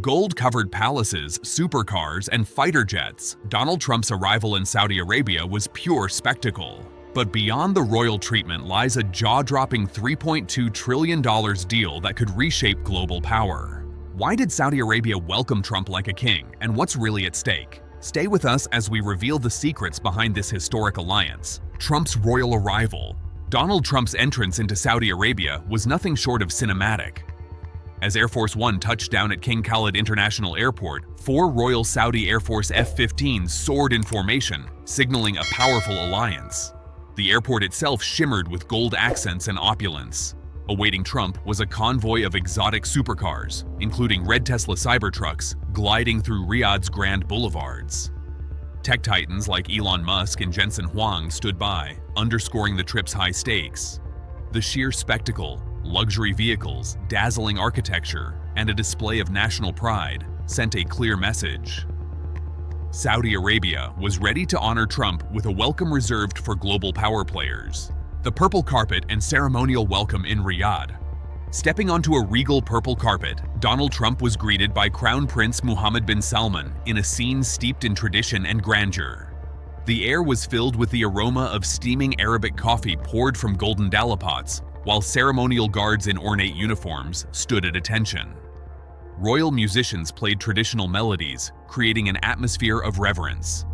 gold-covered palaces, supercars, and fighter jets, Donald Trump's arrival in Saudi Arabia was pure spectacle. But beyond the royal treatment lies a jaw-dropping $3.2 trillion deal that could reshape global power. Why did Saudi Arabia welcome Trump like a king, and what's really at stake? Stay with us as we reveal the secrets behind this historic alliance. Trump's royal arrival. Donald Trump's entrance into Saudi Arabia was nothing short of cinematic. As Air Force One touched down at King Khalid International Airport, 4 Royal Saudi Air Force F-15s soared in formation, signaling a powerful alliance. The airport itself shimmered with gold accents and opulence. Awaiting Trump was a convoy of exotic supercars, including red Tesla Cybertrucks, gliding through Riyadh's grand boulevards. Tech titans like Elon Musk and Jensen Huang stood by, underscoring the trip's high stakes. The sheer spectacle, luxury vehicles, dazzling architecture, and a display of national pride sent a clear message. Saudi Arabia was ready to honor Trump with a welcome reserved for global power players. The purple carpet and ceremonial welcome in Riyadh. Stepping onto a regal purple carpet, Donald Trump was greeted by Crown Prince Mohammed bin Salman in a scene steeped in tradition and grandeur. The air was filled with the aroma of steaming Arabic coffee poured from golden dalapots, while ceremonial guards in ornate uniforms stood at attention. Royal musicians played traditional melodies, creating an atmosphere of reverence.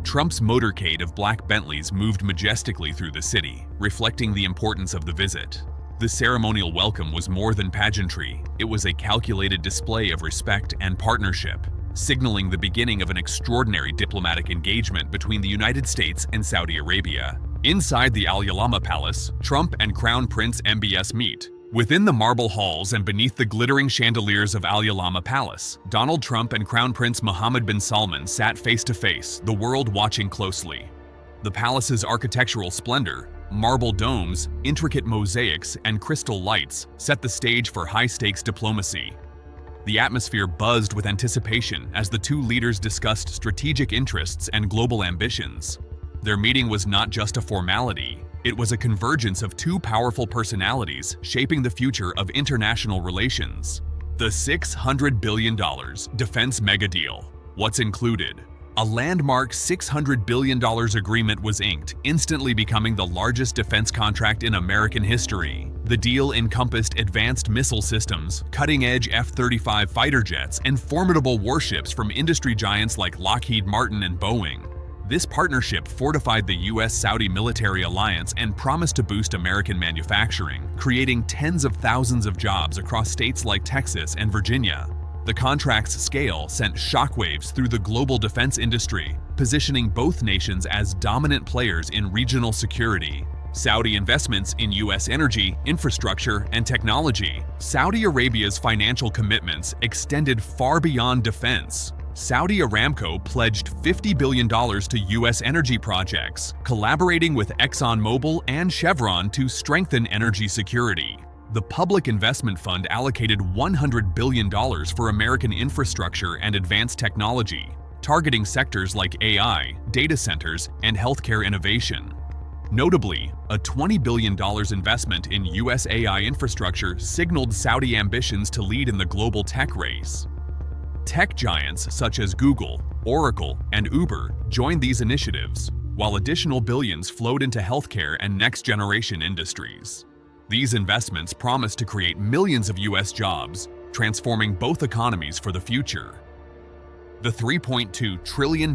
Trump's motorcade of black Bentleys moved majestically through the city, reflecting the importance of the visit. The ceremonial welcome was more than pageantry, it was a calculated display of respect and partnership, signaling the beginning of an extraordinary diplomatic engagement between the United States and Saudi Arabia. Inside the AlYamama Palace, Trump and Crown Prince MBS meet. Within the marble halls and beneath the glittering chandeliers of AlYamama Palace, Donald Trump and Crown Prince Mohammed bin Salman sat face to face, the world watching closely. The palace's architectural splendor, marble domes, intricate mosaics, and crystal lights set the stage for high-stakes diplomacy. The atmosphere buzzed with anticipation as the two leaders discussed strategic interests and global ambitions. Their meeting was not just a formality. It was a convergence of two powerful personalities shaping the future of international relations. The $600 billion defense mega deal. What's included? A landmark $600 billion agreement was inked, instantly becoming the largest defense contract in American history. The deal encompassed advanced missile systems, cutting-edge F-35 fighter jets, and formidable warships from industry giants like Lockheed Martin and Boeing. This partnership fortified the U.S. Saudi military alliance and promised to boost American manufacturing, creating tens of thousands of jobs across states like Texas and Virginia. The contract's scale sent shockwaves through the global defense industry, positioning both nations as dominant players in regional security. Saudi investments in U.S. energy, infrastructure, and technology. Saudi Arabia's financial commitments extended far beyond defense. Saudi Aramco pledged $50 billion to U.S. energy projects, collaborating with ExxonMobil and Chevron to strengthen energy security. The Public Investment Fund allocated $100 billion for American infrastructure and advanced technology, targeting sectors like AI, data centers, and healthcare innovation. Notably, a $20 billion investment in U.S. AI infrastructure signaled Saudi ambitions to lead in the global tech race. Tech giants such as Google, Oracle, and Uber joined these initiatives, while additional billions flowed into healthcare and next-generation industries. These investments promise to create millions of U.S. jobs, transforming both economies for the future. The $3.2 trillion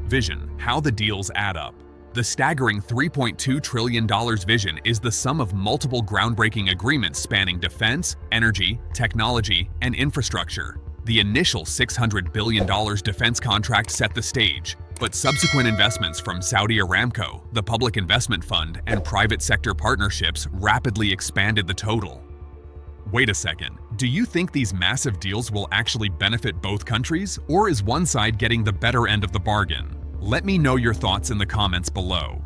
vision, how the deals add up. The staggering $3.2 trillion vision is the sum of multiple groundbreaking agreements spanning defense, energy, technology, and infrastructure. The initial $600 billion defense contract set the stage, but subsequent investments from Saudi Aramco, the Public Investment Fund, and private sector partnerships rapidly expanded the total. Wait a second, do you think these massive deals will actually benefit both countries, or is one side getting the better end of the bargain? Let me know your thoughts in the comments below.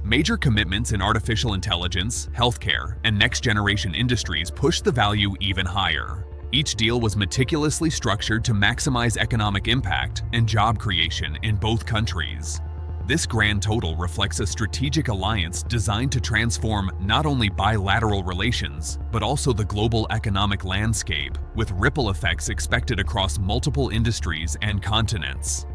Major commitments in artificial intelligence, healthcare, and next-generation industries push the value even higher. Each deal was meticulously structured to maximize economic impact and job creation in both countries. This grand total reflects a strategic alliance designed to transform not only bilateral relations, but also the global economic landscape, with ripple effects expected across multiple industries and continents.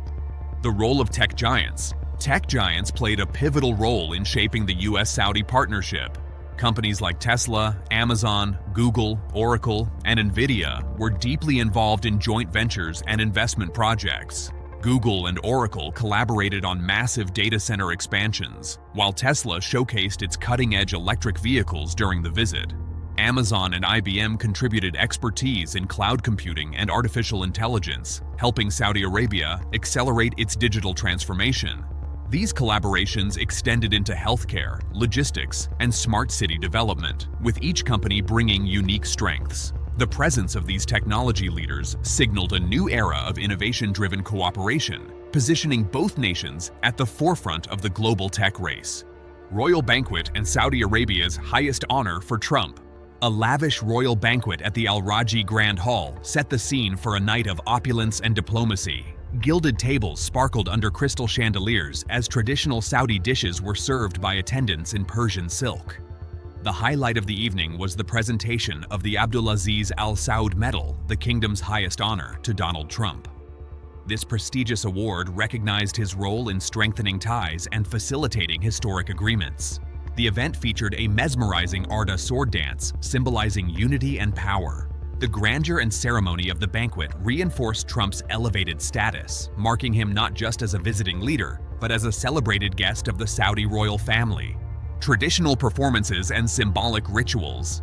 The role of tech giants. Tech giants played a pivotal role in shaping the U.S. Saudi partnership. Companies like Tesla, Amazon, Google, Oracle, and Nvidia were deeply involved in joint ventures and investment projects. Google and Oracle collaborated on massive data center expansions, while Tesla showcased its cutting-edge electric vehicles during the visit. Amazon and IBM contributed expertise in cloud computing and artificial intelligence, helping Saudi Arabia accelerate its digital transformation. These collaborations extended into healthcare, logistics, and smart city development, with each company bringing unique strengths. The presence of these technology leaders signaled a new era of innovation-driven cooperation, positioning both nations at the forefront of the global tech race. Royal Banquet and Saudi Arabia's highest honor for Trump. A lavish royal banquet at the Al Rajhi Grand Hall set the scene for a night of opulence and diplomacy. Gilded tables sparkled under crystal chandeliers as traditional Saudi dishes were served by attendants in Persian silk. The highlight of the evening was the presentation of the Abdulaziz Al Saud Medal, the kingdom's highest honor, to Donald Trump. This prestigious award recognized his role in strengthening ties and facilitating historic agreements. The event featured a mesmerizing Arda sword dance, symbolizing unity and power. The grandeur and ceremony of the banquet reinforced Trump's elevated status, marking him not just as a visiting leader, but as a celebrated guest of the Saudi royal family. Traditional performances and symbolic rituals.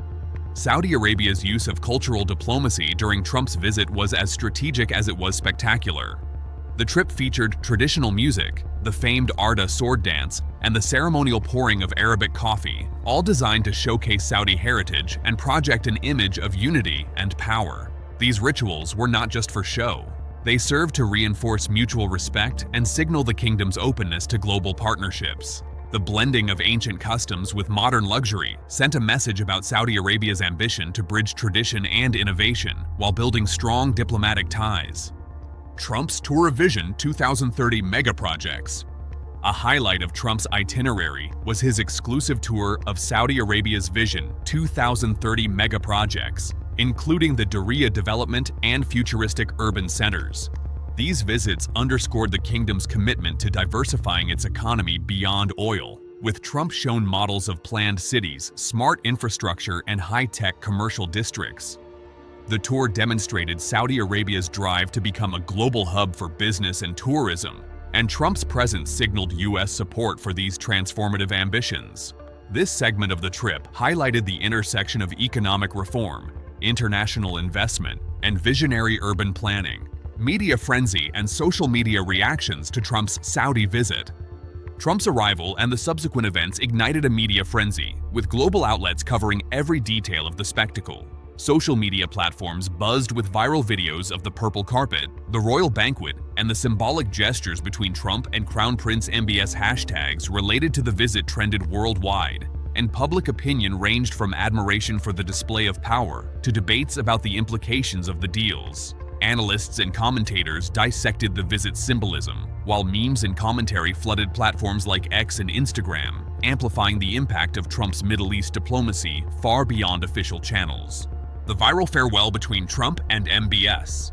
Saudi Arabia's use of cultural diplomacy during Trump's visit was as strategic as it was spectacular. The trip featured traditional music, the famed Arda sword dance, and the ceremonial pouring of Arabic coffee, all designed to showcase Saudi heritage and project an image of unity and power. These rituals were not just for show. They served to reinforce mutual respect and signal the kingdom's openness to global partnerships. The blending of ancient customs with modern luxury sent a message about Saudi Arabia's ambition to bridge tradition and innovation while building strong diplomatic ties. Trump's Tour of Vision 2030 megaprojects. A highlight of Trump's itinerary was his exclusive tour of Saudi Arabia's Vision 2030 megaprojects, including the Diriyah development and futuristic urban centers. These visits underscored the kingdom's commitment to diversifying its economy beyond oil, with Trump shown models of planned cities, smart infrastructure, and high-tech commercial districts. The tour demonstrated Saudi Arabia's drive to become a global hub for business and tourism, and Trump's presence signaled U.S. support for these transformative ambitions. This segment of the trip highlighted the intersection of economic reform, international investment, and visionary urban planning. Media frenzy and social media reactions to Trump's Saudi visit. Trump's arrival and the subsequent events ignited a media frenzy, with global outlets covering every detail of the spectacle. Social media platforms buzzed with viral videos of the purple carpet, the royal banquet, and the symbolic gestures between Trump and Crown Prince MBS. Hashtags related to the visit trended worldwide, and public opinion ranged from admiration for the display of power to debates about the implications of the deals. Analysts and commentators dissected the visit's symbolism, while memes and commentary flooded platforms like X and Instagram, amplifying the impact of Trump's Middle East diplomacy far beyond official channels. The viral farewell between Trump and MBS.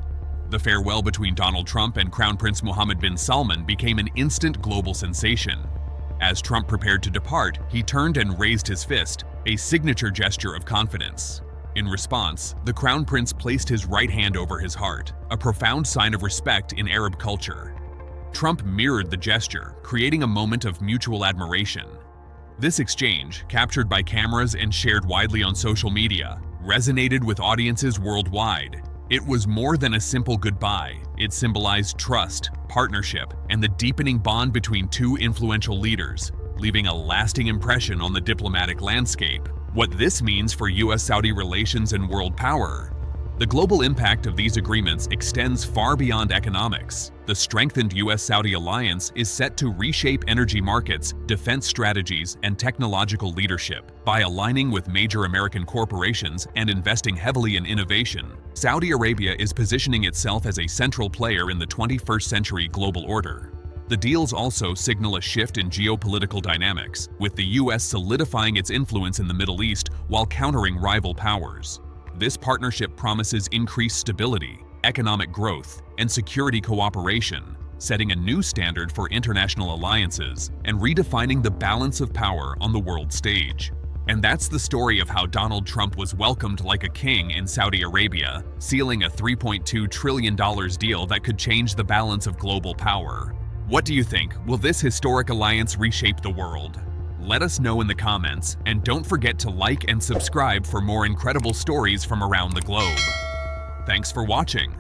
The farewell between Donald Trump and Crown Prince Mohammed bin Salman became an instant global sensation. As Trump prepared to depart, he turned and raised his fist, a signature gesture of confidence. In response, the Crown Prince placed his right hand over his heart, a profound sign of respect in Arab culture. Trump mirrored the gesture, creating a moment of mutual admiration. This exchange, captured by cameras and shared widely on social media, resonated with audiences worldwide. It was more than a simple goodbye. It symbolized trust, partnership, and the deepening bond between two influential leaders, leaving a lasting impression on the diplomatic landscape. What this means for U.S.-Saudi relations and world power. The global impact of these agreements extends far beyond economics. The strengthened U.S.-Saudi alliance is set to reshape energy markets, defense strategies, and technological leadership. By aligning with major American corporations and investing heavily in innovation, Saudi Arabia is positioning itself as a central player in the 21st century global order. The deals also signal a shift in geopolitical dynamics, with the U.S. solidifying its influence in the Middle East while countering rival powers. This partnership promises increased stability, economic growth, and security cooperation, setting a new standard for international alliances and redefining the balance of power on the world stage. And that's the story of how Donald Trump was welcomed like a king in Saudi Arabia, sealing a $3.2 trillion deal that could change the balance of global power. What do you think? Will this historic alliance reshape the world? Let us know in the comments, and don't forget to like and subscribe for more incredible stories from around the globe. Thanks for watching.